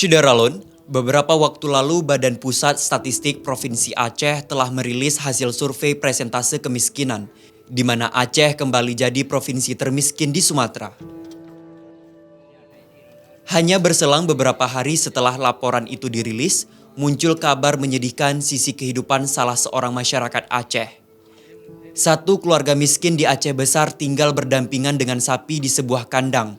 Syederalun, beberapa waktu lalu Badan Pusat Statistik Provinsi Aceh telah merilis hasil survei presentase kemiskinan, di mana Aceh kembali jadi provinsi termiskin di Sumatera. Hanya berselang beberapa hari setelah laporan itu dirilis, muncul kabar menyedihkan sisi kehidupan salah seorang masyarakat Aceh. Satu keluarga miskin di Aceh Besar tinggal berdampingan dengan sapi di sebuah kandang.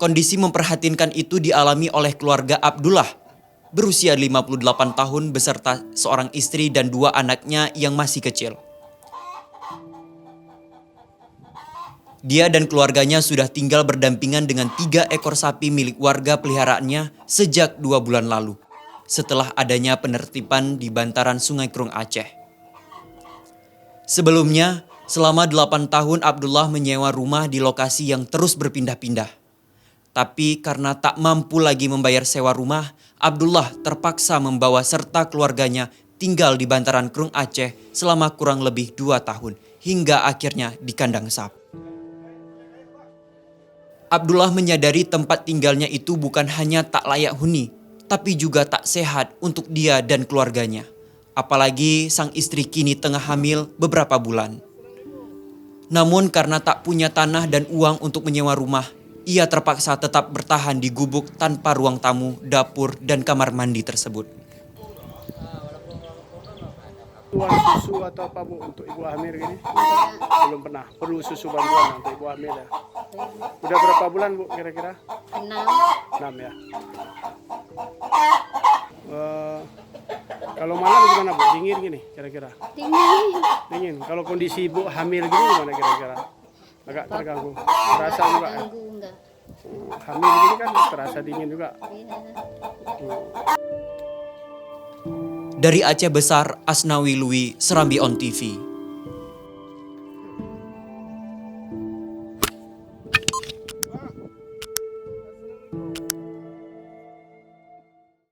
Kondisi memprihatinkan itu dialami oleh keluarga Abdullah, berusia 58 tahun beserta seorang istri dan dua anaknya yang masih kecil. Dia dan keluarganya sudah tinggal berdampingan dengan 3 ekor sapi milik warga peliharaannya sejak 2 bulan lalu, setelah adanya penertiban di bantaran Sungai Krung Aceh. Sebelumnya, selama 8 tahun Abdullah menyewa rumah di lokasi yang terus berpindah-pindah. Tapi karena tak mampu lagi membayar sewa rumah, Abdullah terpaksa membawa serta keluarganya tinggal di bantaran Krung Aceh selama kurang lebih 2 tahun, hingga akhirnya di kandang sapi. Abdullah menyadari tempat tinggalnya itu bukan hanya tak layak huni, tapi juga tak sehat untuk dia dan keluarganya. Apalagi sang istri kini tengah hamil beberapa bulan. Namun karena tak punya tanah dan uang untuk menyewa rumah, ia terpaksa tetap bertahan di gubuk tanpa ruang tamu, dapur, dan kamar mandi tersebut. Bantuan susu atau apa Bu untuk ibu hamil gini? Belum pernah. Perlu susu bantuan untuk ibu hamil ya. Udah berapa bulan Bu kira-kira? 6 ya. Kalau malam gimana Bu? Dingin gini kira-kira? Dingin. Kalau kondisi ibu hamil gini gimana kira-kira? Agak terganggu. Terasa juga ya? Hamil gini kan terasa dingin juga. Dari Aceh Besar, Asnawi Lui, Serambi On TV.